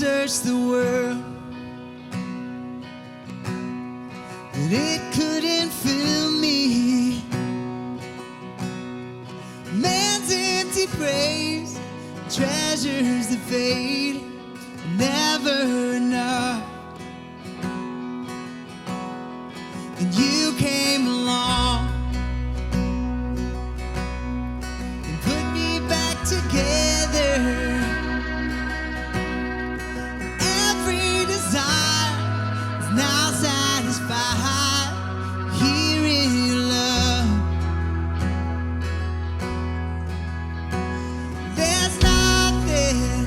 searched the world, but it couldn't fill me. Man's empty praise, treasures that fade, never enough. And you came along and put me back together. Every desire is now satisfied here in your love. There's nothing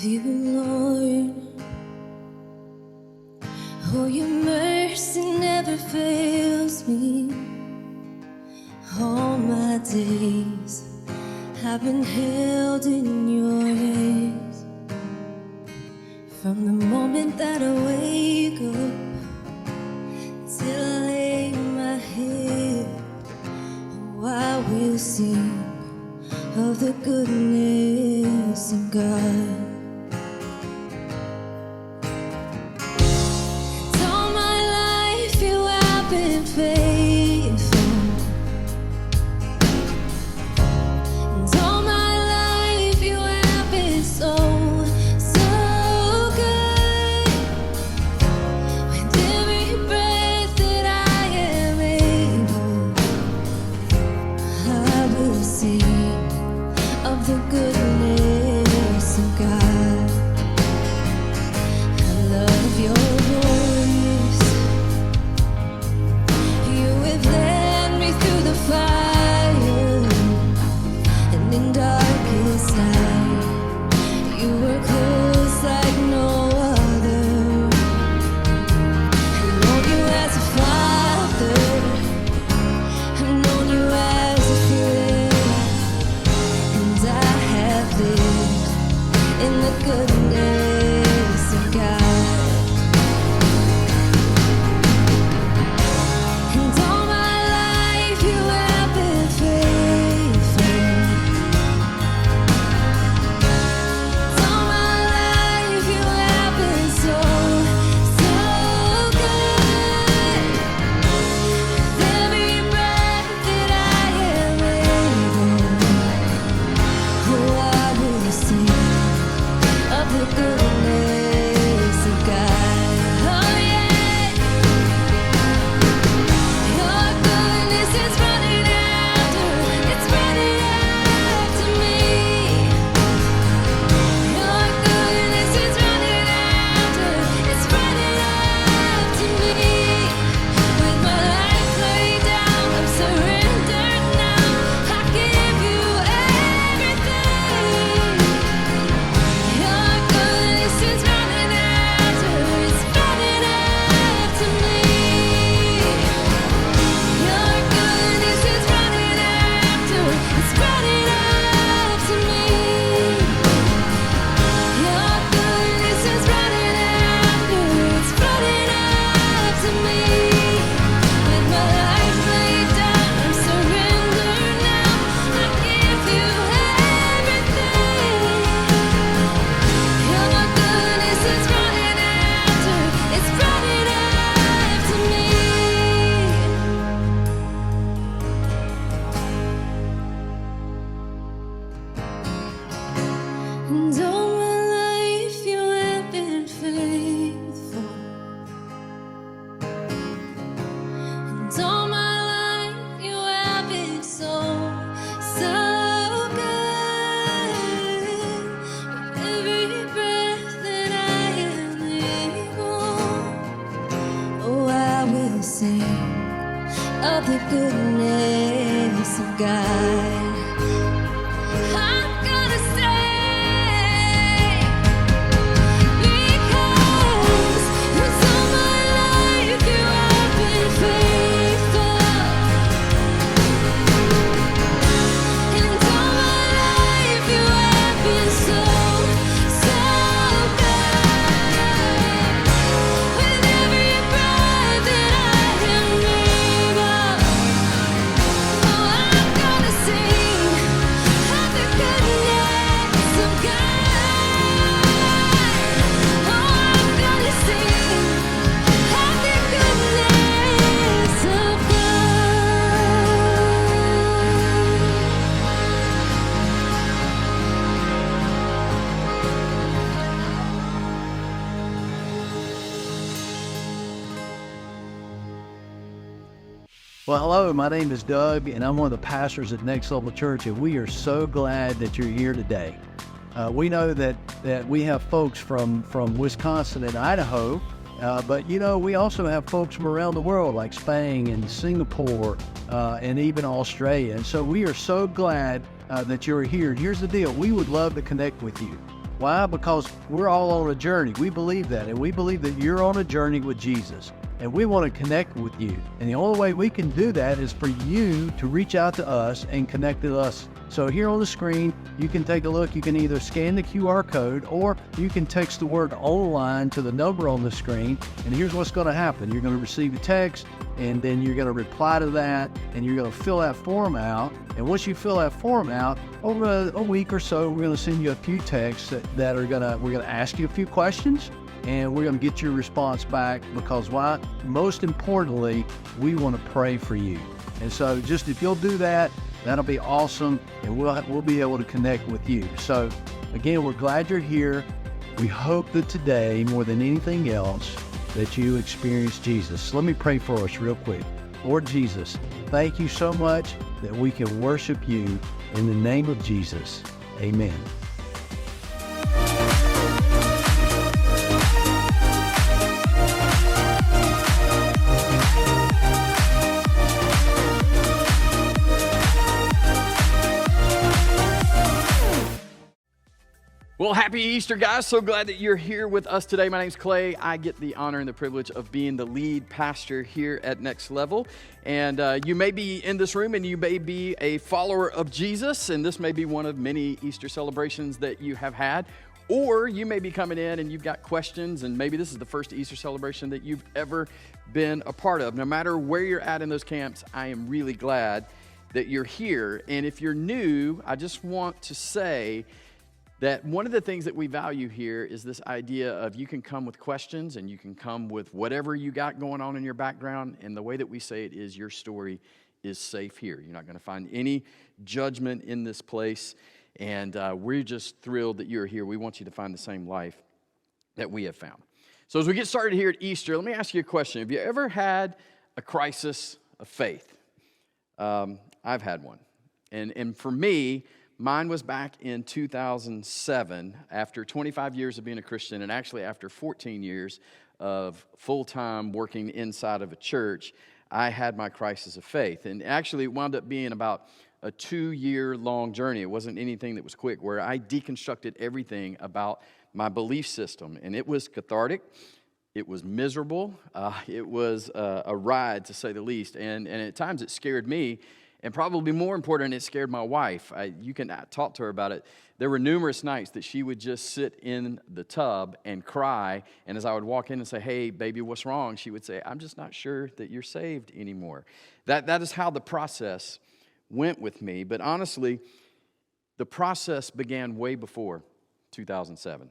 you, Lord. Oh, your mercy never fails me. All my days I've been held in your hands. From the moment that I wake up till I lay my head, oh, I will sing of the goodness of God. All my life you have been faithful, and all my life you have been so, so good. With every breath that I am able, I will sing of the goodness of God. I love your voice. You have led me through the fire, and in darkest night, you were close like no other. I've known you as a father, I've known you as a friend, and I have lived in the goodness of God. And all my life you have been faithful. All my life you have been so, so good. With every breath that I am able, oh, I will sing of the goodness of God. Oh yeah, your goodness is running after, it's running after me. Your goodness is running after, it's running after me. With my life laid down, I'm surrendered now. I give you everything. Your goodness is running after, it's running after me. Your goodness is running after, it's running after me. Your goodness is running after, it's running after me. With my life laid down, I'm surrendered now. I give you everything. Your goodness is running after, it's running after me. And all my life you have been faithful. And all my life you have been so, so good. With every breath that I am able, oh, I will sing of the goodness of God. I'm gonna stay, because all my life you have been faithful, and all my life you have been so, so good. With every breath that I am able, oh, I'm gonna sing of the goodness of God. Oh, I'm gonna sing of the goodness of God. Well, hello, my name is Doug, and I'm one of the pastors at Next Level Church, and we are so glad that you're here today. We know that we have folks from Wisconsin and Idaho, but we also have folks from around the world like Spain and Singapore and even Australia. And so we are so glad that you're here. Here's the deal. We would love to connect with you. Why? Because we're all on a journey. We believe that, and we believe that you're on a journey with Jesus, and we want to connect with you. And the only way we can do that is for you to reach out to us and connect with us. So here on the screen, you can take a look. You can either scan the QR code, or you can text the word online to the number on the screen. And here's what's going to happen. You're going to receive a text, and then you're going to reply to that, and you're going to fill that form out. And once you fill that form out, over a week or so, we're going to send you a few texts that are we're going to ask you a few questions, and we're going to get your response back. Because why? Most importantly, we want to pray for you. And so just if you'll do that, that'll be awesome, and we'll be able to connect with you. So again, we're glad you're here. We hope that today, more than anything else, that you experience Jesus. Let me pray for us real quick. Lord Jesus, thank you so much that we can worship you in the name of Jesus. Amen. Well, happy Easter, guys. So glad that you're here with us today. My name's Clay. I get the honor and the privilege of being the lead pastor here at Next Level. And you may be in this room and you may be a follower of Jesus, and this may be one of many Easter celebrations that you have had. Or you may be coming in and you've got questions, and maybe this is the first Easter celebration that you've ever been a part of. No matter where you're at in those camps, I am really glad that you're here. And if you're new, I just want to say that one of the things that we value here is this idea of you can come with questions and you can come with whatever you got going on in your background. And the way that we say it is your story is safe here. You're not going to find any judgment in this place. And we're just thrilled that you're here. We want you to find the same life that we have found. So as we get started here at Easter, let me ask you a question. Have you ever had a crisis of faith? I've had one. And for me, mine was back in 2007, after 25 years of being a Christian, and actually after 14 years of full-time working inside of a church, I had my crisis of faith. And actually, it wound up being about a 2-year-long journey. It wasn't anything that was quick, where I deconstructed everything about my belief system. And it was cathartic. It was miserable. It was a ride, to say the least. And at times, it scared me. And probably more important, it scared my wife. You can talk to her about it. There were numerous nights that she would just sit in the tub and cry. And as I would walk in and say, "Hey, baby, what's wrong?" she would say, "I'm just not sure that you're saved anymore." That is how the process went with me. But honestly, the process began way before 2007.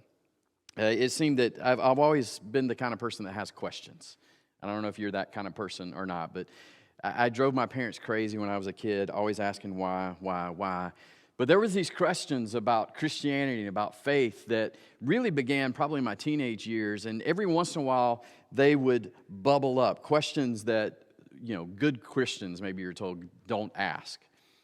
It seemed that I've always been the kind of person that has questions. I don't know if you're that kind of person or not, but I drove my parents crazy when I was a kid, always asking why. But there was these questions about Christianity and about faith that really began probably in my teenage years, and every once in a while they would bubble up. Questions that, good Christians, maybe you're told, don't ask.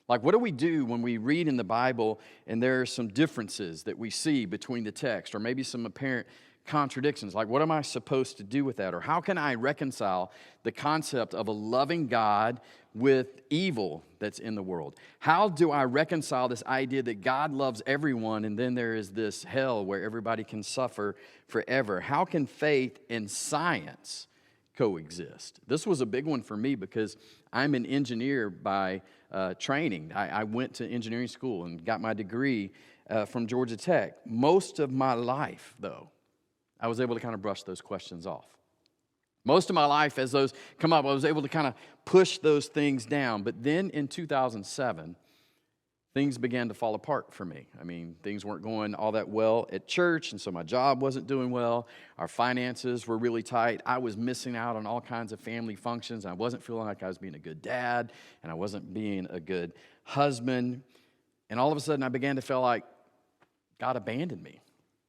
Like, what do we do when we read in the Bible and there are some differences that we see between the text, or maybe some apparent contradictions? Like, what am I supposed to do with that? Or how can I reconcile the concept of a loving God with evil that's in the world? How do I reconcile this idea that God loves everyone and then there is this hell where everybody can suffer forever? How can faith and science coexist? This was a big one for me because I'm an engineer by training. I went to engineering school and got my degree from Georgia Tech. Most of my life, though, I was able to kind of brush those questions off. Most of my life, as those come up, I was able to kind of push those things down. But then in 2007, things began to fall apart for me. I mean, things weren't going all that well at church, and so my job wasn't doing well. Our finances were really tight. I was missing out on all kinds of family functions. I wasn't feeling like I was being a good dad, and I wasn't being a good husband. And all of a sudden, I began to feel like God abandoned me.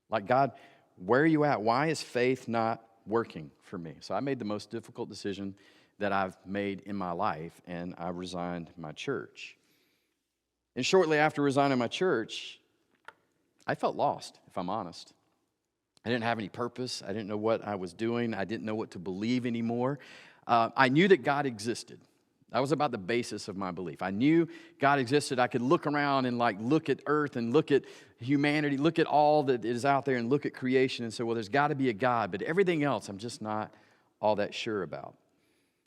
Like, God, where are you at? Why is faith not working for me? So I made the most difficult decision that I've made in my life, and I resigned my church. And shortly after resigning my church, I felt lost, if I'm honest. I didn't have any purpose. I didn't know what I was doing. I didn't know what to believe anymore. I knew that God existed. That was about the basis of my belief. I knew God existed. I could look around and look at earth and look at humanity, look at all that is out there and look at creation and say, well, there's got to be a God, but everything else I'm just not all that sure about.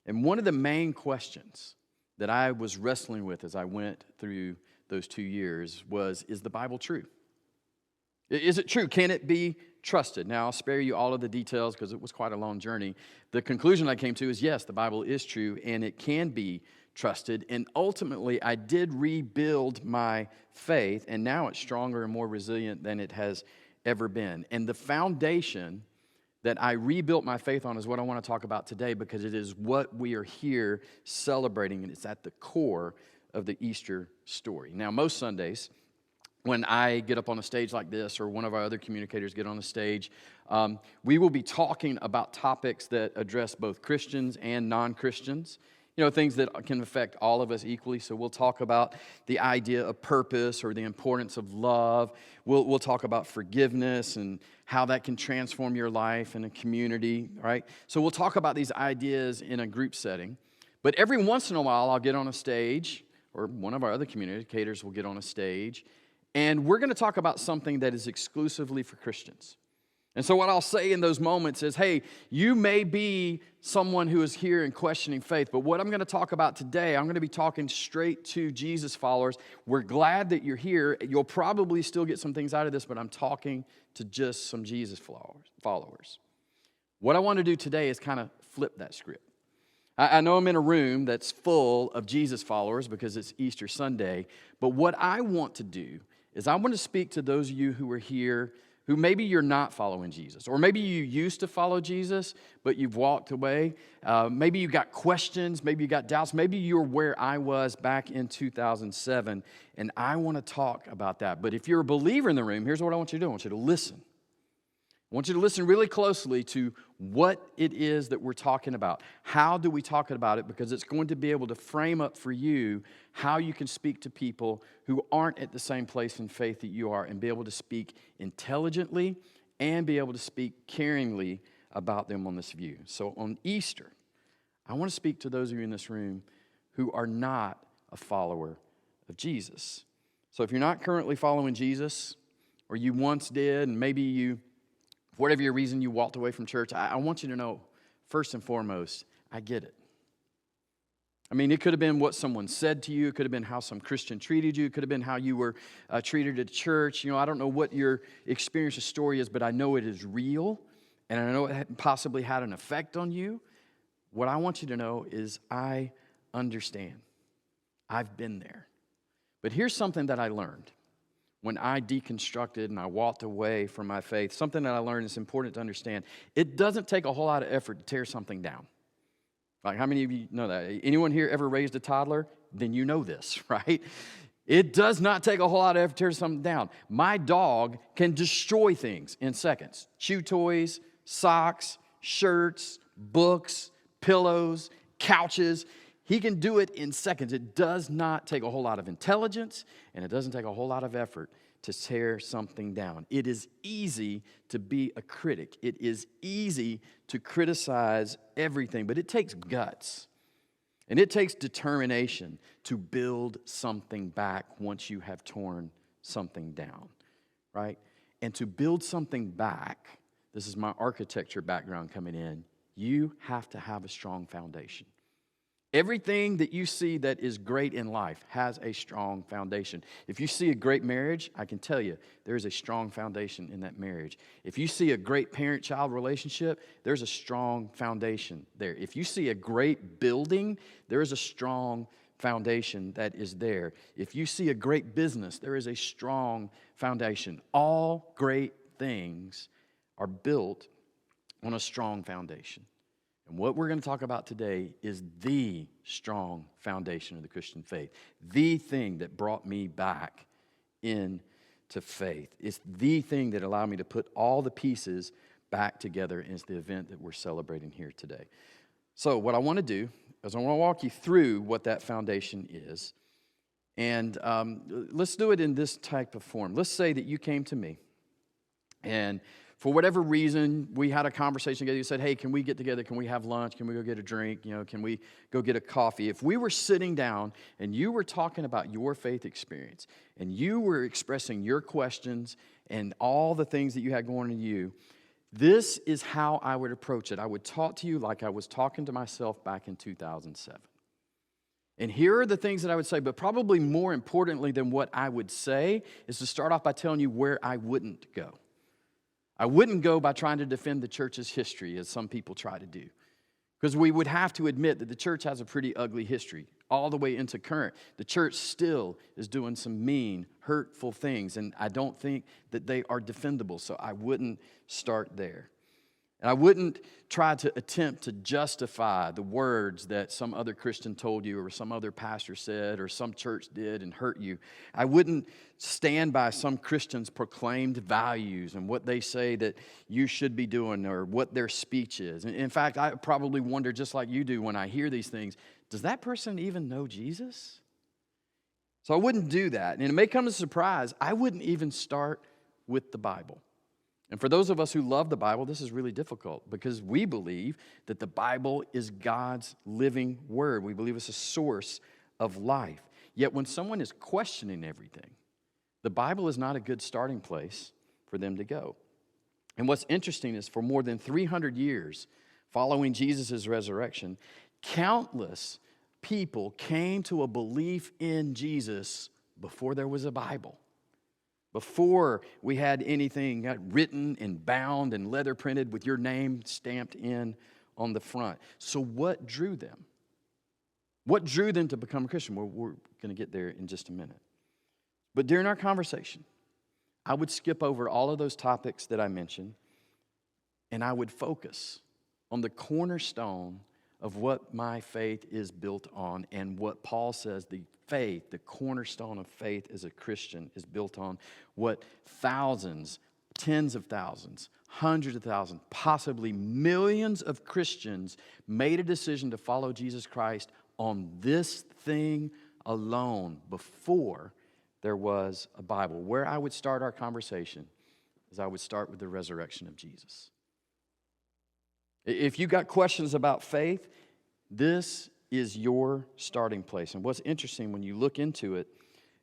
And one of the main questions that I was wrestling with as I went through those 2 years was, is the Bible true? Is it true? Can it be trusted? Now, I'll spare you all of the details because it was quite a long journey. The conclusion I came to is, yes, the Bible is true and it can be trusted. And ultimately, I did rebuild my faith, and now it's stronger and more resilient than it has ever been. And the foundation that I rebuilt my faith on is what I want to talk about today, because it is what we are here celebrating, and it's at the core of the Easter story. Now, most Sundays, when I get up on a stage like this, or one of our other communicators get on the stage, we will be talking about topics that address both Christians and non-Christians. You know, things that can affect all of us equally. So we'll talk about the idea of purpose or the importance of love. We'll talk about forgiveness and how that can transform your life and a community, right? So we'll talk about these ideas in a group setting. But every once in a while, I'll get on a stage, or one of our other communicators will get on a stage, and we're going to talk about something that is exclusively for Christians. And so what I'll say in those moments is, hey, you may be someone who is here and questioning faith, but what I'm going to talk about today, I'm going to be talking straight to Jesus followers. We're glad that you're here. You'll probably still get some things out of this, but I'm talking to just some Jesus followers. What I want to do today is kind of flip that script. I know I'm in a room that's full of Jesus followers because it's Easter Sunday, but what I want to do is I want to speak to those of you who are here who maybe you're not following Jesus, or maybe you used to follow Jesus, but you've walked away. Maybe you got questions, maybe you got doubts, maybe you're where I was back in 2007, and I want to talk about that. But if you're a believer in the room, here's what I want you to do. I want you to listen. I want you to listen really closely to what it is that we're talking about. How do we talk about it? Because it's going to be able to frame up for you how you can speak to people who aren't at the same place in faith that you are, and be able to speak intelligently and be able to speak caringly about them on this view. So on Easter, I want to speak to those of you in this room who are not a follower of Jesus. So if you're not currently following Jesus, or you once did, and maybe you, for whatever your reason, you walked away from church, I want you to know, first and foremost, I get it. I mean, it could have been what someone said to you. It could have been how some Christian treated you. It could have been how you were treated at church. You know, I don't know what your experience or story is, but I know it is real, and I know it possibly had an effect on you. What I want you to know is I understand. I've been there. But here's something that I learned when I deconstructed and I walked away from my faith. Something that I learned is important to understand. It doesn't take a whole lot of effort to tear something down. Like, how many of you know that? Anyone here ever raised a toddler? Then you know this, right? It does not take a whole lot of effort to tear something down. My dog can destroy things in seconds. Chew toys, socks, shirts, books, pillows, couches. He can do it in seconds. It does not take a whole lot of intelligence, and it doesn't take a whole lot of effort to tear something down. It is easy to be a critic. It is easy to criticize everything, but it takes guts, and it takes determination to build something back once you have torn something down, right? And to build something back, this is my architecture background coming in, you have to have a strong foundation. Everything that you see that is great in life has a strong foundation. If you see a great marriage, I can tell you there is a strong foundation in that marriage. If you see a great parent-child relationship, there's a strong foundation there. If you see a great building, there is a strong foundation that is there. If you see a great business, there is a strong foundation. All great things are built on a strong foundation. And what we're going to talk about today is the strong foundation of the Christian faith. The thing that brought me back into faith. It's the thing that allowed me to put all the pieces back together, and it's the event that we're celebrating here today. So what I want to do is I want to walk you through what that foundation is. And let's do it in this type of form. Let's say that you came to me, and for whatever reason, we had a conversation together. You said, hey, can we get together? Can we have lunch? Can we go get a drink? Can we go get a coffee? If we were sitting down and you were talking about your faith experience and you were expressing your questions and all the things that you had going on in you, this is how I would approach it. I would talk to you like I was talking to myself back in 2007. And here are the things that I would say, but probably more importantly than what I would say is to start off by telling you where I wouldn't go. I wouldn't go by trying to defend the church's history, as some people try to do. Because we would have to admit that the church has a pretty ugly history, all the way into current. The church still is doing some mean, hurtful things, and I don't think that they are defendable, so I wouldn't start there. And I wouldn't try to attempt to justify the words that some other Christian told you or some other pastor said or some church did and hurt you. I wouldn't stand by some Christians' proclaimed values and what they say that you should be doing or what their speech is. In fact, I probably wonder, just like you do when I hear these things, does that person even know Jesus? So I wouldn't do that. And it may come as a surprise, I wouldn't even start with the Bible. And for those of us who love the Bible, this is really difficult because we believe that the Bible is God's living word. We believe it's a source of life. Yet when someone is questioning everything, the Bible is not a good starting place for them to go. And what's interesting is for more than 300 years following Jesus' resurrection, countless people came to a belief in Jesus before there was a Bible. Before we had anything written and bound and leather printed with your name stamped in on the front. So what drew them? What drew them to become a Christian? Well, we're going to get there in just a minute. But during our conversation, I would skip over all of those topics that I mentioned, and I would focus on the cornerstone of what my faith is built on and what Paul says the cornerstone of faith as a Christian is built on, what thousands, tens of thousands, hundreds of thousands, possibly millions of Christians made a decision to follow Jesus Christ on this thing alone before there was a Bible. Where I would start our conversation is I would start with the resurrection of Jesus. If you got questions about faith, this is your starting place. And what's interesting, when you look into it,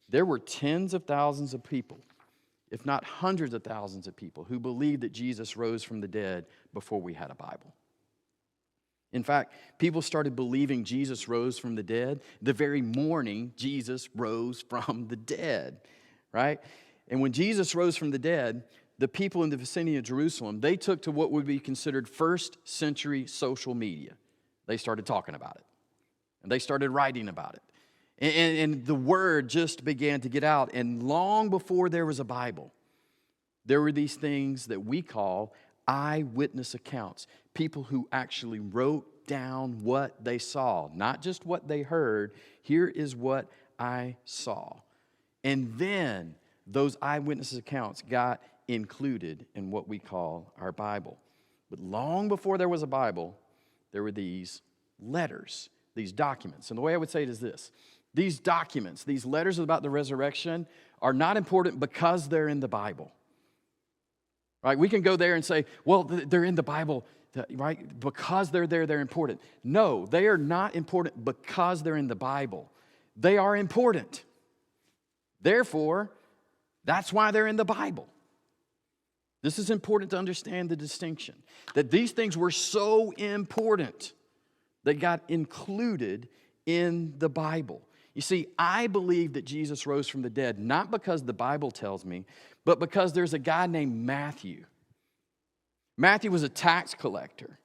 there were tens of thousands of people, if not hundreds of thousands of people, who believed that Jesus rose from the dead before we had a Bible. In fact, people started believing Jesus rose from the dead the very morning Jesus rose from the dead, right? And when Jesus rose from the dead, the people in the vicinity of Jerusalem, they took to what would be considered first century social media. They started talking about it. And they started writing about it. And the word just began to get out. And long before there was a Bible, there were these things that we call eyewitness accounts. People who actually wrote down what they saw, not just what they heard. Here is what I saw. And then those eyewitness accounts got included in what we call our Bible. But long before there was a Bible, there were these letters, these documents. And the way I would say it is this. These documents, these letters about the resurrection are not important because they're in the Bible. Right? We can go there and say, well, they're in the Bible, right? Because they're there, they're important. No, they are not important because they're in the Bible. They are important. Therefore, that's why they're in the Bible. This is important to understand the distinction. That these things were so important that got included in the Bible. You see, I believe that Jesus rose from the dead, not because the Bible tells me, but because there's a guy named Matthew. Matthew was a tax collector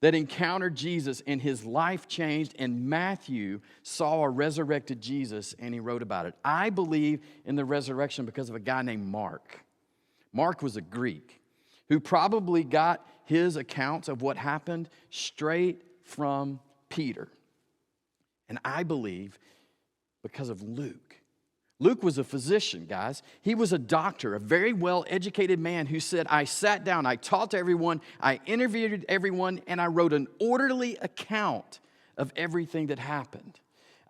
that encountered Jesus and his life changed, and Matthew saw a resurrected Jesus and he wrote about it. I believe in the resurrection because of a guy named Mark. Mark was a Greek who probably got his accounts of what happened straight from Peter. And I believe because of Luke. Luke was a physician, guys. He was a doctor, a very well-educated man who said, I sat down, I talked to everyone, I interviewed everyone, and I wrote an orderly account of everything that happened.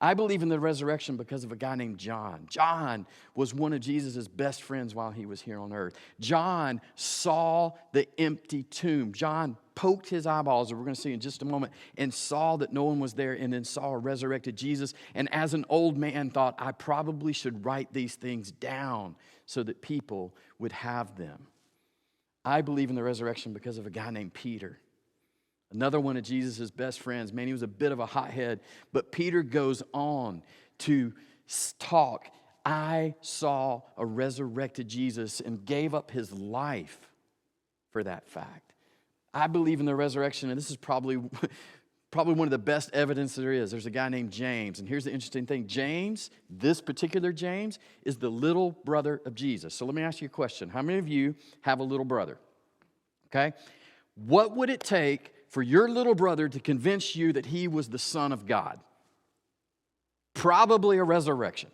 I believe in the resurrection because of a guy named John. John was one of Jesus' best friends while he was here on earth. John saw the empty tomb. John poked his eyeballs, as we're going to see in just a moment, and saw that no one was there, and then saw a resurrected Jesus. And as an old man thought, I probably should write these things down so that people would have them. I believe in the resurrection because of a guy named Peter. Another one of Jesus' best friends. Man, he was a bit of a hothead. But Peter goes on to talk. I saw a resurrected Jesus and gave up his life for that fact. I believe in the resurrection, and this is probably one of the best evidence there is. There's a guy named James, and here's the interesting thing. James, this particular James, is the little brother of Jesus. So let me ask you a question. How many of you have a little brother? Okay? What would it take for your little brother to convince you that he was the Son of God? Probably a resurrection.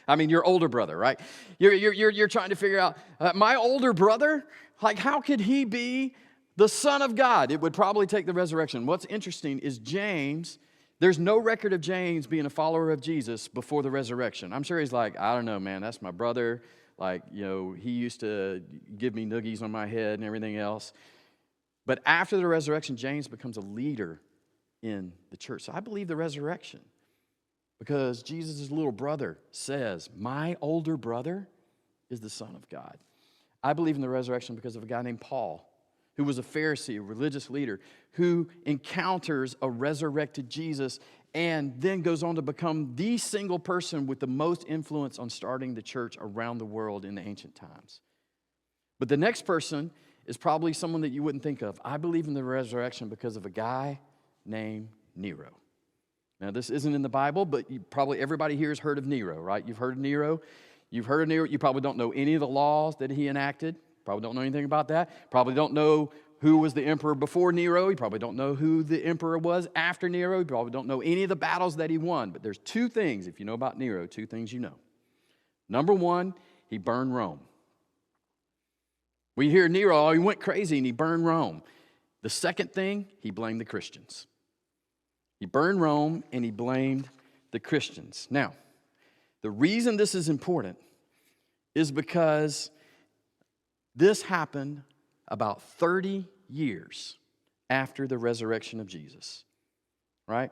I mean, your older brother, right? You're trying to figure out, my older brother, like how could he be the Son of God? It would probably take the resurrection. What's interesting is James, there's no record of James being a follower of Jesus before the resurrection. I'm sure he's like, I don't know, man, that's my brother. Like, he used to give me noogies on my head and everything else. But after the resurrection, James becomes a leader in the church. So I believe the resurrection because Jesus' little brother says, my older brother is the Son of God. I believe in the resurrection because of a guy named Paul, who was a Pharisee, a religious leader, who encounters a resurrected Jesus and then goes on to become the single person with the most influence on starting the church around the world in the ancient times. But the next person is probably someone that you wouldn't think of. I believe in the resurrection because of a guy named Nero. Now, this isn't in the Bible, but probably everybody here has heard of Nero, right? You've heard of Nero. You've heard of Nero. You probably don't know any of the laws that he enacted. Probably don't know anything about that. Probably don't know who was the emperor before Nero. You probably don't know who the emperor was after Nero. You probably don't know any of the battles that he won. But there's two things, if you know about Nero, two things you know. Number one, he burned Rome. We hear Nero, he went crazy and he burned Rome. The second thing, he blamed the Christians. He burned Rome and he blamed the Christians. Now, the reason this is important is because this happened about 30 years after the resurrection of Jesus, right?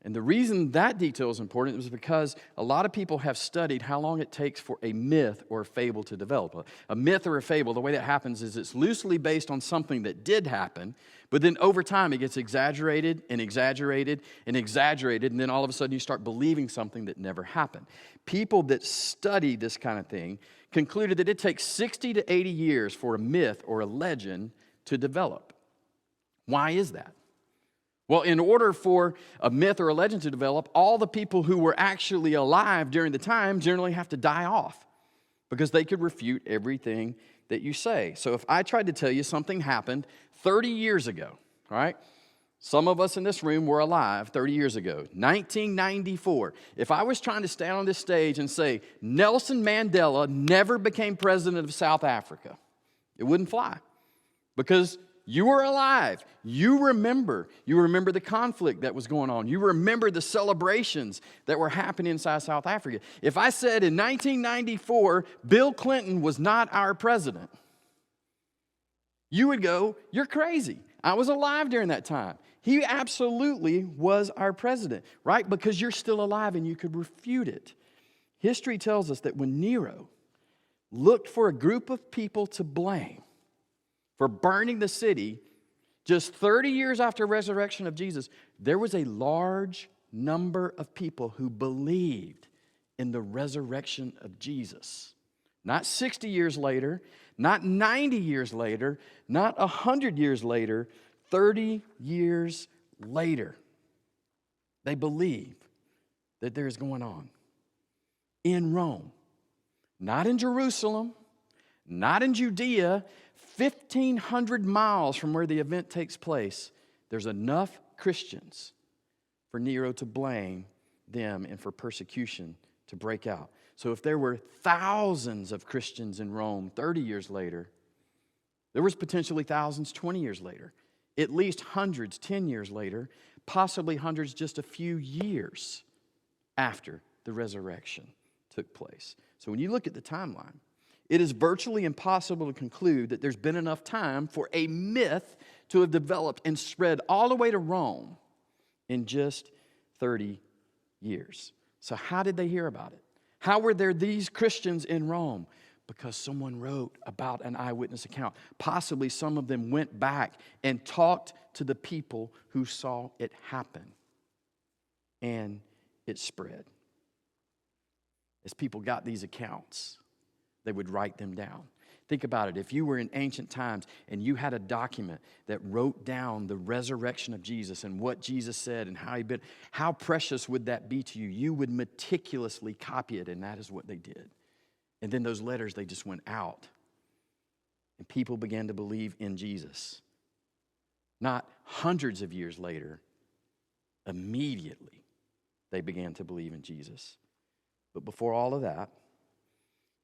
And the reason that detail is important is because a lot of people have studied how long it takes for a myth or a fable to develop. A myth or a fable, the way that happens is it's loosely based on something that did happen, but then over time it gets exaggerated and exaggerated and exaggerated, and then all of a sudden you start believing something that never happened. People that study this kind of thing concluded that it takes 60 to 80 years for a myth or a legend to develop. Why is that? Well, in order for a myth or a legend to develop, all the people who were actually alive during the time generally have to die off because they could refute everything that you say. So if I tried to tell you something happened 30 years ago, right? Some of us in this room were alive 30 years ago, 1994. If I was trying to stand on this stage and say, Nelson Mandela never became president of South Africa, it wouldn't fly because you were alive. You remember the conflict that was going on. You remember the celebrations that were happening inside South Africa. If I said in 1994, Bill Clinton was not our president, you would go, you're crazy. I was alive during that time. He absolutely was our president, right? Because you're still alive and you could refute it. History tells us that when Nero looked for a group of people to blame for burning the city, just 30 years after the resurrection of Jesus, there was a large number of people who believed in the resurrection of Jesus. Not 60 years later, not 90 years later, not 100 years later, 30 years later. They believe that there is going on in Rome, not in Jerusalem, not in Judea, 1,500 miles from where the event takes place. There's enough Christians for Nero to blame them and for persecution to break out. So if there were thousands of Christians in Rome 30 years later, there was potentially thousands 20 years later, at least hundreds 10 years later, possibly hundreds just a few years after the resurrection took place. So when you look at the timeline, it is virtually impossible to conclude that there's been enough time for a myth to have developed and spread all the way to Rome in just 30 years. So how did they hear about it? How were there these Christians in Rome? Because someone wrote about an eyewitness account. Possibly some of them went back and talked to the people who saw it happen. And it spread. As people got these accounts, they would write them down. Think about it. If you were in ancient times and you had a document that wrote down the resurrection of Jesus and what Jesus said and how he'd been, how precious would that be to you? You would meticulously copy it, and that is what they did. And then those letters, they just went out. And people began to believe in Jesus. Not hundreds of years later, immediately they began to believe in Jesus. But before all of that,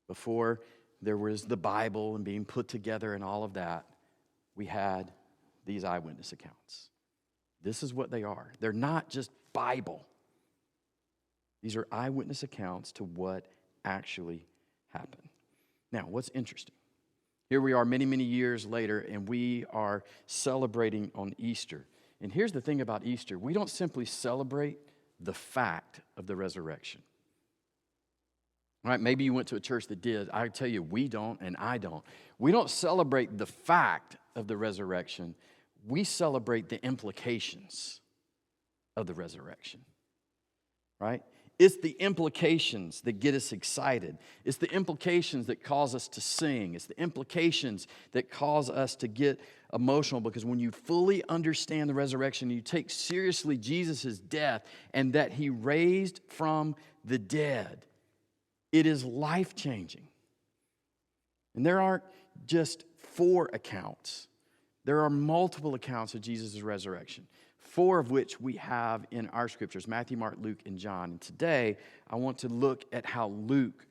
before there was the Bible and being put together and all of that, we had these eyewitness accounts. This is what they are. They're not just Bible. These are eyewitness accounts to what actually happened. Now, what's interesting? Here we are many, many years later, and we are celebrating on Easter. And here's the thing about Easter. We don't simply celebrate the fact of the resurrection. All right, maybe you went to a church that did. I tell you, we don't, and I don't. We don't celebrate the fact of the resurrection. We celebrate the implications of the resurrection, right? It's the implications that get us excited. It's the implications that cause us to sing. It's the implications that cause us to get emotional, because when you fully understand the resurrection, you take seriously Jesus' death and that he raised from the dead, it is life-changing. And there aren't just 4 accounts. There are multiple accounts of Jesus' resurrection, 4 of which we have in our scriptures, Matthew, Mark, Luke, and John. And today, I want to look at how Luke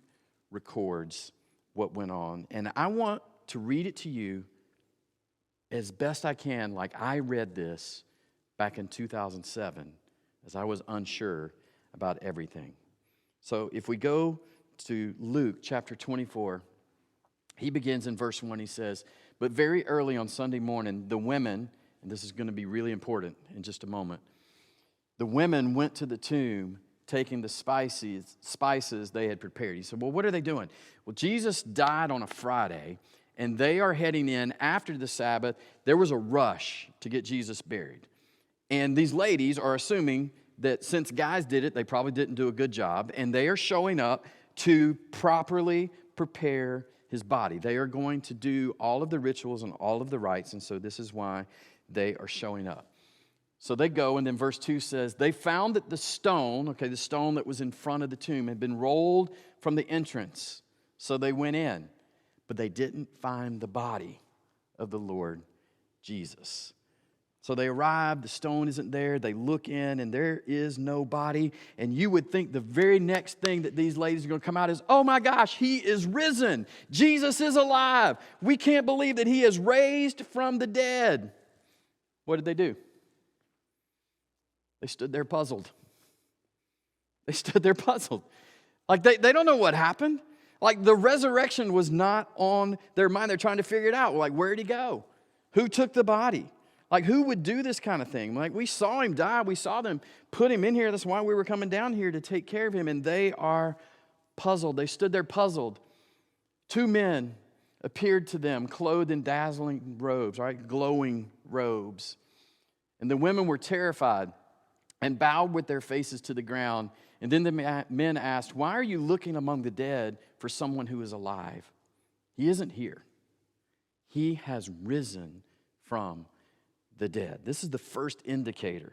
records what went on. And I want to read it to you as best I can, like I read this back in 2007, as I was unsure about everything. So if we go to Luke chapter 24, he begins in verse 1. He says, "But very early on Sunday morning, the women," and this is going to be really important in just a moment, "the women went to the tomb, taking the spices they had prepared." He said, well, what are they doing? Well, Jesus died on a Friday, and they are heading in after the Sabbath. There was a rush to get Jesus buried. And these ladies are assuming that since guys did it, they probably didn't do a good job, and they are showing up to properly prepare his body. They are going to do all of the rituals and all of the rites, and so this is why they are showing up. So they go, and then verse 2 says, they found that the stone that was in front of the tomb had been rolled from the entrance. So they went in, but they didn't find the body of the Lord Jesus. So they arrive, the stone isn't there, they look in, and there is no body. And you would think the very next thing that these ladies are going to come out is, oh my gosh, he is risen. Jesus is alive. We can't believe that he is raised from the dead. What did they do? They stood there puzzled. They stood there puzzled. Like they don't know what happened. Like the resurrection was not on their mind. They're trying to figure it out. Like, where'd he go? Who took the body? Like, who would do this kind of thing? Like, we saw him die. We saw them put him in here. That's why we were coming down here to take care of him. And they are puzzled. They stood there puzzled. 2 men appeared to them, clothed in dazzling robes, right? Glowing robes. And the women were terrified and bowed with their faces to the ground. And then the men asked, why are you looking among the dead for someone who is alive? He isn't here. He has risen from the dead. This is the first indicator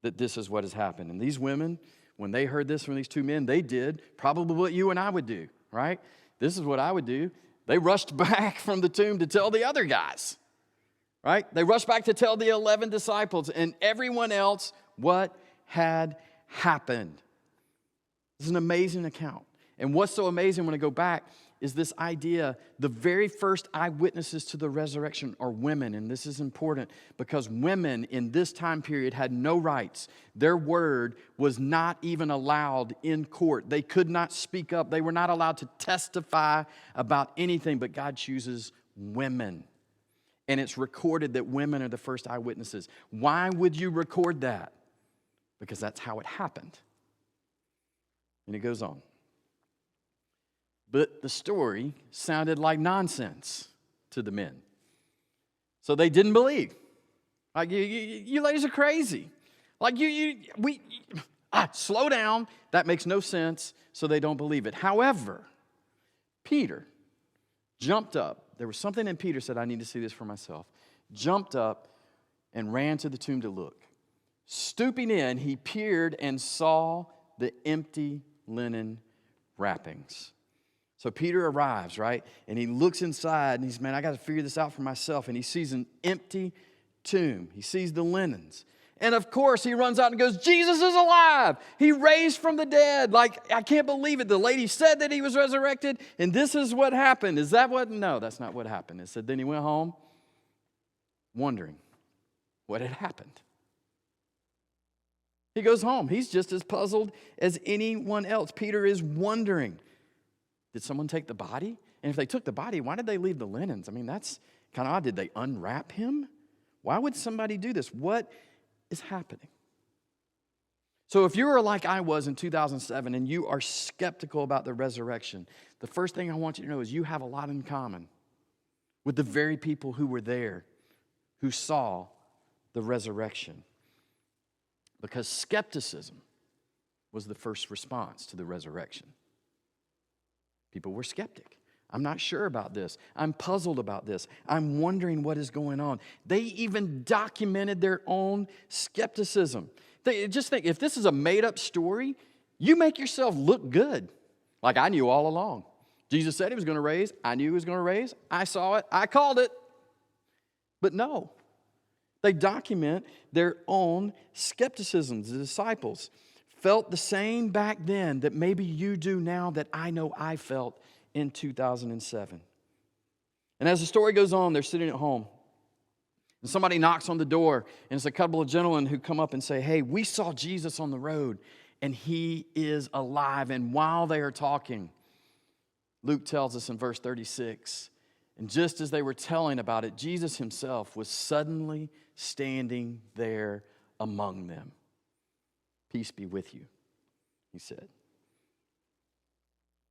that this is what has happened. And these women, when they heard this from these 2 men, they did probably what you and I would do, right? This is what I would do. They rushed back from the tomb to tell the other guys, right? They rushed back to tell the 11 disciples and everyone else what had happened. This is an amazing account. And what's so amazing when I go back is this idea, the very first eyewitnesses to the resurrection are women. And this is important because women in this time period had no rights. Their word was not even allowed in court. They could not speak up. They were not allowed to testify about anything, but God chooses women. And it's recorded that women are the first eyewitnesses. Why would you record that? Because that's how it happened. And it goes on. But the story sounded like nonsense to the men. So they didn't believe. Like, you ladies are crazy. Like, slow down. That makes no sense. So they don't believe it. However, Peter jumped up. There was something in Peter said, I need to see this for myself. Jumped up and ran to the tomb to look. Stooping in, he peered and saw the empty linen wrappings. So Peter arrives, right? And he looks inside and he's, man, I got to figure this out for myself. And he sees an empty tomb. He sees the linens. And of course, he runs out and goes, Jesus is alive. He raised from the dead. Like, I can't believe it. The lady said that he was resurrected, and this is what happened. Is that what? No, that's not what happened. It said then he went home wondering what had happened. He goes home. He's just as puzzled as anyone else. Peter is wondering, did someone take the body? And if they took the body, why did they leave the linens? I mean, that's kind of odd. Did they unwrap him? Why would somebody do this? What is happening? So if you are like I was in 2007 and you are skeptical about the resurrection, the first thing I want you to know is you have a lot in common with the very people who were there, who saw the resurrection. Because skepticism was the first response to the resurrection. People were skeptic. I'm not sure about this. I'm puzzled about this. I'm wondering what is going on. They even documented their own skepticism. They just think, if this is a made-up story, you make yourself look good. Like, I knew all along. Jesus said he was going to raise. I knew he was going to raise. I saw it. I called it. But no. They document their own skepticism. The disciples felt the same back then that maybe you do now that I know I felt in 2007. And as the story goes on, they're sitting at home. And somebody knocks on the door, and it's a couple of gentlemen who come up and say, hey, we saw Jesus on the road, and he is alive. And while they are talking, Luke tells us in verse 36, and just as they were telling about it, Jesus himself was suddenly standing there among them. Peace be with you, he said.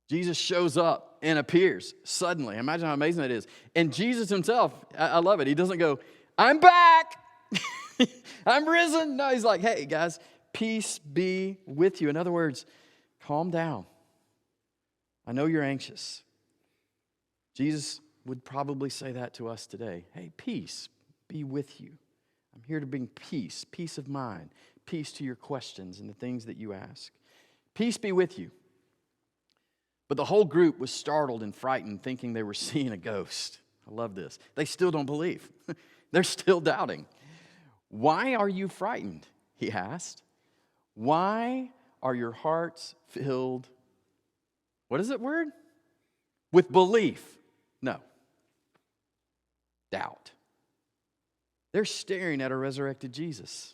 Jesus shows up and appears suddenly. Imagine how amazing that is. And Jesus himself, I love it. He doesn't go, I'm back. I'm risen. No, he's like, hey, guys, peace be with you. In other words, calm down. I know you're anxious. Jesus would probably say that to us today. Hey, peace be with you. I'm here to bring peace, peace of mind, peace to your questions and the things that you ask. Peace be with you. But the whole group was startled and frightened, thinking they were seeing a ghost. I love this. They still don't believe. They're still doubting. Why are you frightened? He asked. Why are your hearts filled, what is that word? With belief. No. Doubt. They're staring at a resurrected Jesus.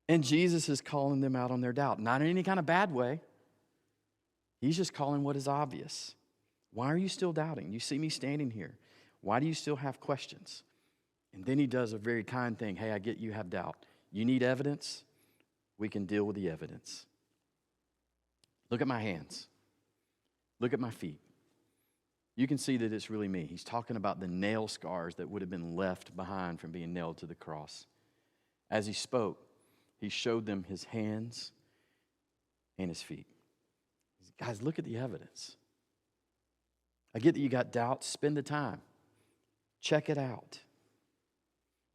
And Jesus is calling them out on their doubt. Not in any kind of bad way. He's just calling what is obvious. Why are you still doubting? You see me standing here. Why do you still have questions? And then he does a very kind thing. Hey, I get you have doubt. You need evidence? We can deal with the evidence. Look at my hands. Look at my feet. You can see that it's really me. He's talking about the nail scars that would have been left behind from being nailed to the cross. As he spoke, he showed them his hands and his feet. Guys, look at the evidence. I get that you got doubts. Spend the time. Check it out.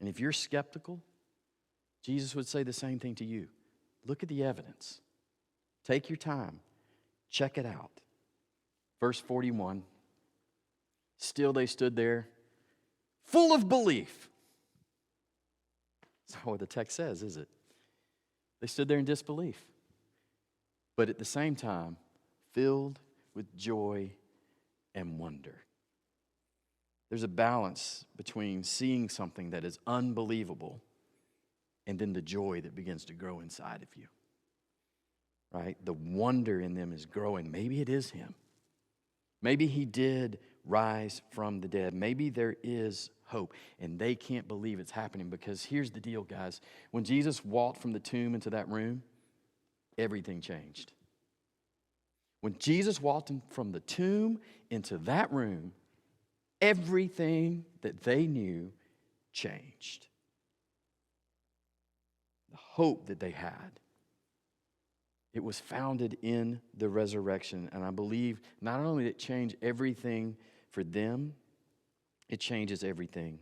And if you're skeptical, Jesus would say the same thing to you. Look at the evidence. Take your time. Check it out. Verse 41. Still they stood there, full of belief. That's not what the text says, is it? They stood there in disbelief. But at the same time, filled with joy and wonder. There's a balance between seeing something that is unbelievable and then the joy that begins to grow inside of you. Right? The wonder in them is growing. Maybe it is him. Maybe he did rise from the dead. Maybe there is hope. And they can't believe it's happening, because here's the deal, guys. When Jesus walked from the tomb into that room, everything changed. When Jesus walked from the tomb into that room, everything that they knew changed. The hope that they had, it was founded in the resurrection. And I believe not only did it change everything for them, it changes everything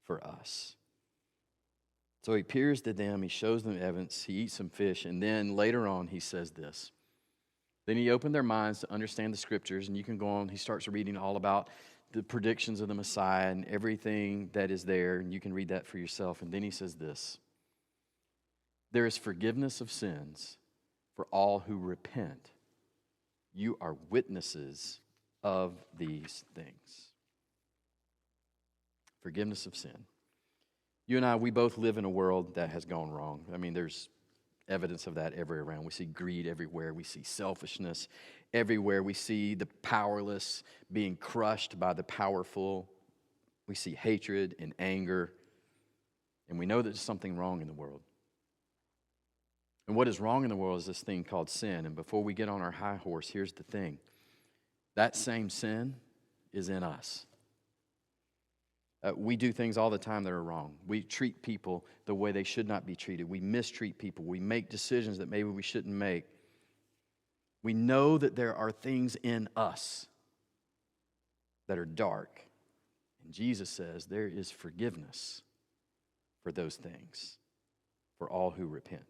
for us. So he appears to them, he shows them evidence, he eats some fish, and then later on he says this. Then he opened their minds to understand the scriptures, and you can go on, he starts reading all about the predictions of the Messiah and everything that is there, and you can read that for yourself. And then he says this: there is forgiveness of sins for all who repent. You are witnesses of these things. Forgiveness of sin. You and I, we both live in a world that has gone wrong. I mean, there's evidence of that everywhere around. We see greed everywhere. We see selfishness everywhere. We see the powerless being crushed by the powerful. We see hatred and anger. And we know there's something wrong in the world. And what is wrong in the world is this thing called sin. And before we get on our high horse, here's the thing. That same sin is in us. We do things all the time that are wrong. We treat people the way they should not be treated. We mistreat people. We make decisions that maybe we shouldn't make. We know that there are things in us that are dark. And Jesus says there is forgiveness for those things, for all who repent.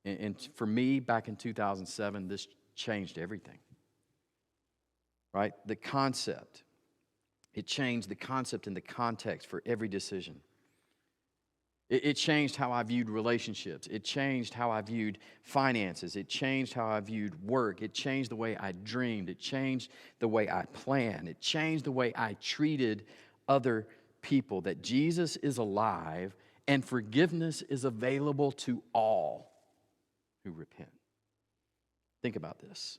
And for me, back in 2007, this changed everything. Right? The concept. It changed the concept and the context for every decision. It changed how I viewed relationships. It changed how I viewed finances. It changed how I viewed work. It changed the way I dreamed. It changed the way I planned. It changed the way I treated other people. That Jesus is alive and forgiveness is available to all who repent. Think about this.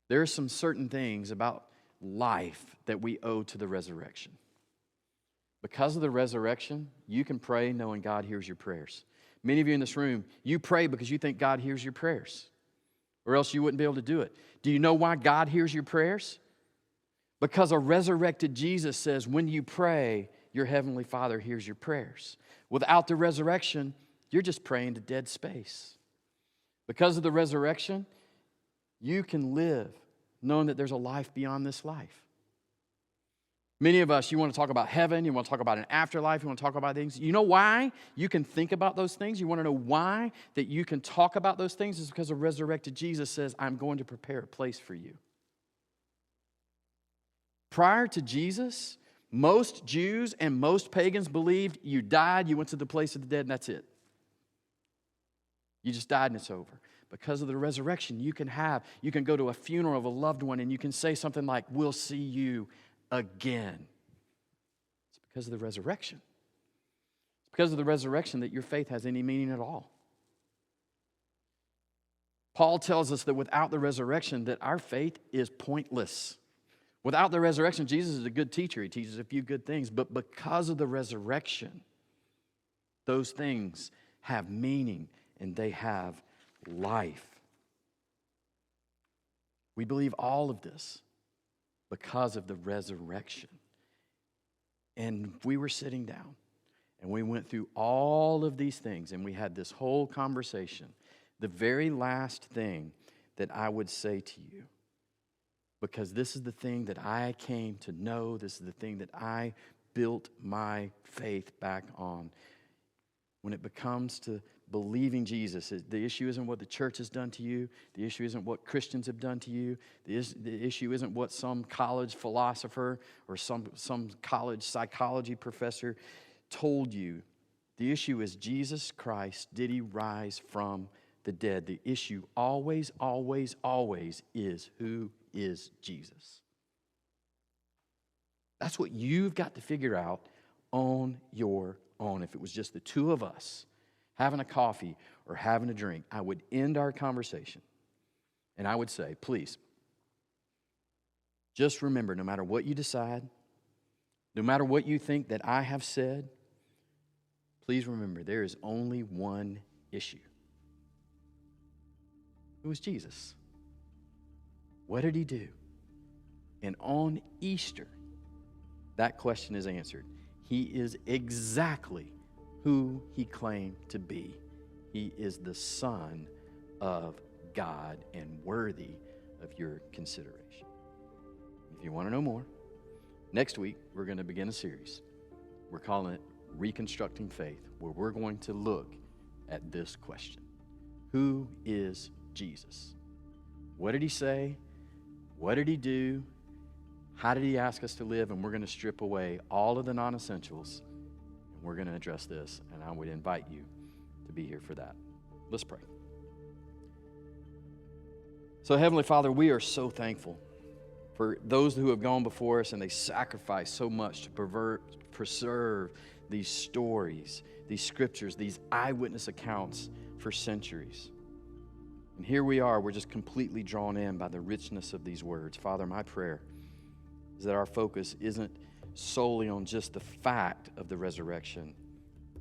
There are some certain things about life that we owe to the resurrection. Because of the resurrection, you can pray knowing God hears your prayers. Many of you in this room, you pray because you think God hears your prayers, or else you wouldn't be able to do it. Do you know why God hears your prayers? Because a resurrected Jesus says when you pray, your heavenly Father hears your prayers. Without the resurrection, you're just praying to dead space. Because of the resurrection, you can live knowing that there's a life beyond this life. Many of us, you want to talk about heaven, you want to talk about an afterlife, you want to talk about things. You know why you can think about those things? You want to know why that you can talk about those things? Is because a resurrected Jesus says, I'm going to prepare a place for you. Prior to Jesus, most Jews and most pagans believed you died, you went to the place of the dead, and that's it. You just died and it's over. Because of the resurrection, you can go to a funeral of a loved one and you can say something like, we'll see you again. It's because of the resurrection. It's because of the resurrection that your faith has any meaning at all. Paul tells us that without the resurrection, that our faith is pointless. Without the resurrection, Jesus is a good teacher. He teaches a few good things. But because of the resurrection, those things have meaning and they have life. We believe all of this because of the resurrection. And we were sitting down and we went through all of these things and we had this whole conversation. The very last thing that I would say to you, because this is the thing that I came to know, this is the thing that I built my faith back on. When it comes to believing Jesus, the issue isn't what the church has done to you. The issue isn't what Christians have done to you. The issue isn't what some college philosopher or some college psychology professor told you. The issue is Jesus Christ, did he rise from the dead? The issue always, always, always is who is Jesus? That's what you've got to figure out on your own. If it was just the two of us having a coffee or having a drink, I would end our conversation and I would say, please, just remember, no matter what you decide, no matter what you think that I have said, please remember there is only one issue. It was Jesus. What did he do? And on Easter, that question is answered. He is exactly who he claimed to be. He is the Son of God and worthy of your consideration. If you want to know more, next week we're going to begin a series. We're calling it Reconstructing Faith, where we're going to look at this question. Who is Jesus? What did he say? What did he do? How did he ask us to live? And we're going to strip away all of the non-essentials, and we're going to address this, and I would invite you to be here for that. Let's pray. So, Heavenly Father, we are so thankful for those who have gone before us, and they sacrificed so much to preserve these stories, these scriptures, these eyewitness accounts for centuries. And here we are, we're just completely drawn in by the richness of these words. Father, my prayer is that our focus isn't solely on just the fact of the resurrection,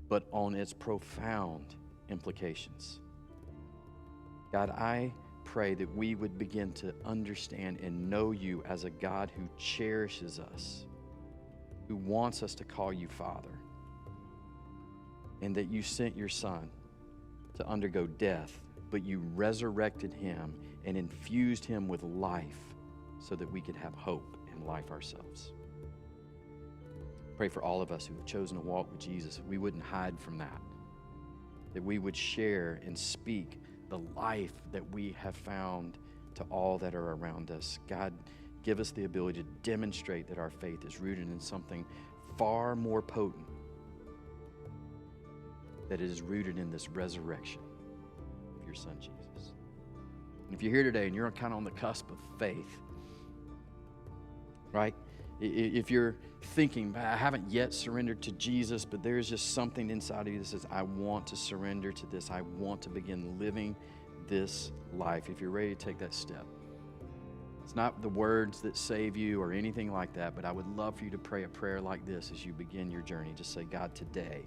but on its profound implications. God, I pray that we would begin to understand and know you as a God who cherishes us, who wants us to call you Father, and that you sent your Son to undergo death, but you resurrected him and infused him with life so that we could have hope and life ourselves. Pray for all of us who have chosen to walk with Jesus, that we wouldn't hide from that we would share and speak the life that we have found to all that are around us. God, give us the ability to demonstrate that our faith is rooted in something far more potent, that it is rooted in this resurrection of your Son, Jesus. And if you're here today and you're kind of on the cusp of faith, right? If you're thinking, I haven't yet surrendered to Jesus, but there's just something inside of you that says, I want to surrender to this. I want to begin living this life. If you're ready to take that step, it's not the words that save you or anything like that, but I would love for you to pray a prayer like this as you begin your journey. Just say, God, today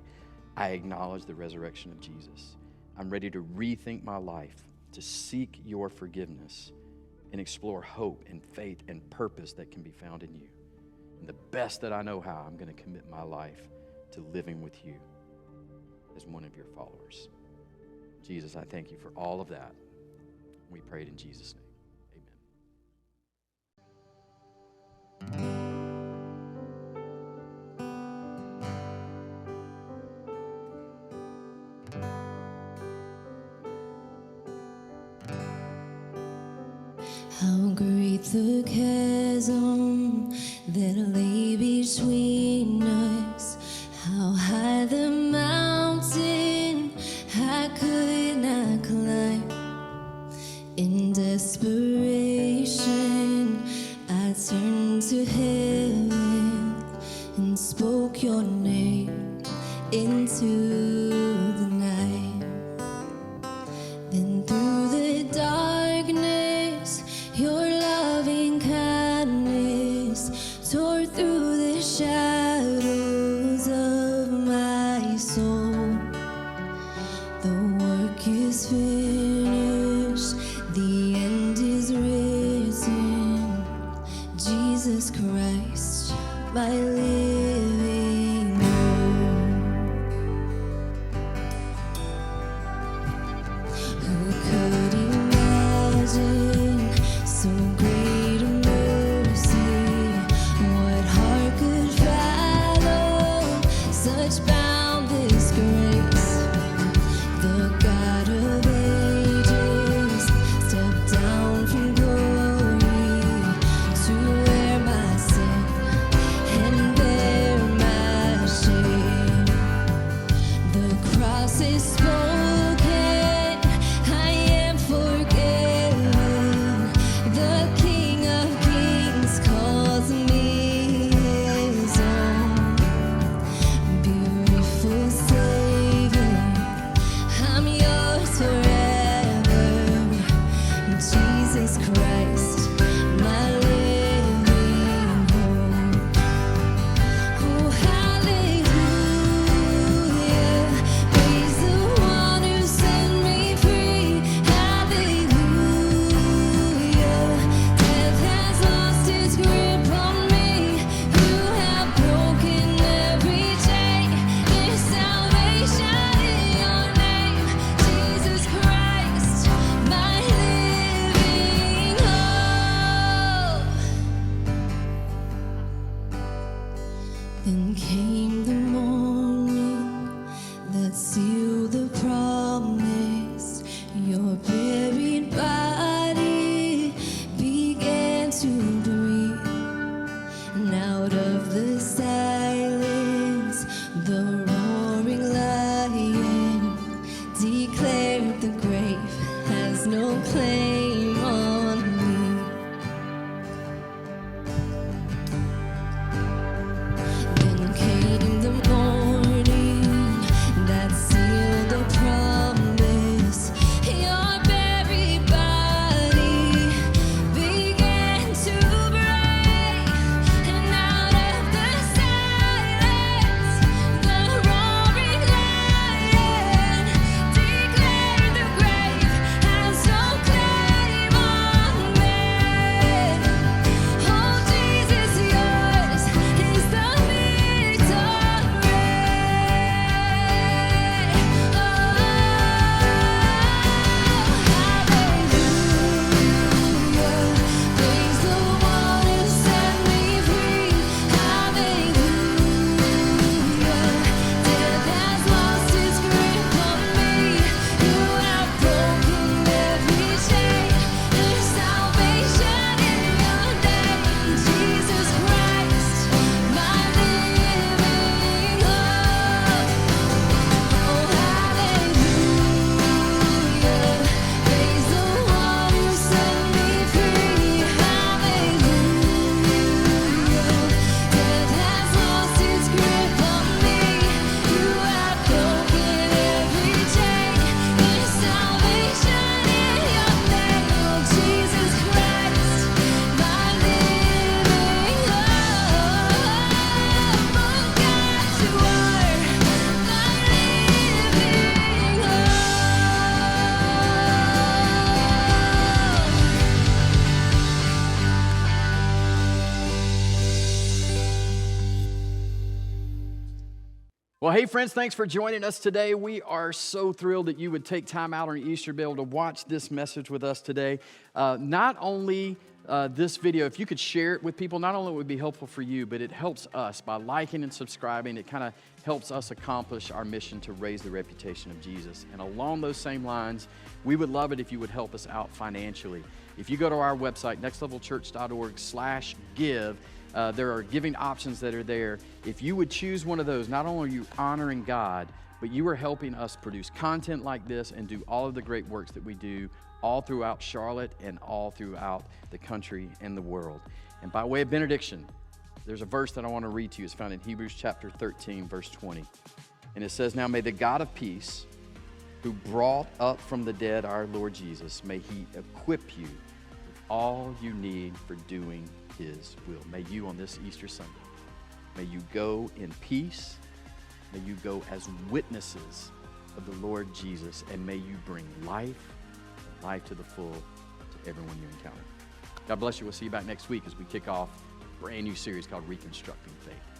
I acknowledge the resurrection of Jesus. I'm ready to rethink my life, to seek your forgiveness and explore hope and faith and purpose that can be found in you. And the best that I know how, I'm going to commit my life to living with you as one of your followers. Jesus, I thank you for all of that. We pray it in Jesus' name. How great the chasm that lay between us, how high the mountain I could not climb. In desperation, I turned to heaven and spoke your name into the night. Then through the darkness, your loving kindness tore through the shadows of my soul. The work is finished, the end is written. Jesus Christ, my living hope. came the morning that sealed the promise. Your buried body began to breathe, and out of the silence, the roaring lion declared the grave has no claim on me. Then came the morning that sealed the promise. Your buried body began to break, and out of the silence, the roaring lion declared the grave has no claim on me. Oh, Jesus, yours is the victory. Hallelujah, praise the one who set me free. Hallelujah, death has lost its grip on me. You have broken every chain. There's salvation in your name, Jesus Christ, my living hope. Oh, hallelujah, praise the one who set me free. Hallelujah, death has lost its grip on me. You have broken every chain. There's salvation in your name, oh, Jesus Christ, my living hope. Oh, God, you are my living Well, hey, friends, thanks for joining us today. We are so thrilled that you would take time out on Easter to be able to watch this message with us today. Not only this video, if you could share it with people, not only would it be helpful for you, but it helps us by liking and subscribing. It kind of helps us accomplish our mission to raise the reputation of Jesus. And along those same lines, we would love it if you would help us out financially. If you go to our website, nextlevelchurch.org/give, there are giving options that are there. If you would choose one of those, not only are you honoring God, but you are helping us produce content like this and do all of the great works that we do all throughout Charlotte and all throughout the country and the world. And by way of benediction, there's a verse that I want to read to you. It's found in Hebrews chapter 13, verse 20. And it says, "Now may the God of peace, who brought up from the dead our Lord Jesus, may he equip you with all you need for doing his will." May you on this Easter Sunday, may you go in peace, may you go as witnesses of the Lord Jesus, and may you bring life to the full to everyone you encounter. God bless you. We'll see you back next week as we kick off a brand new series called Reconstructing Faith.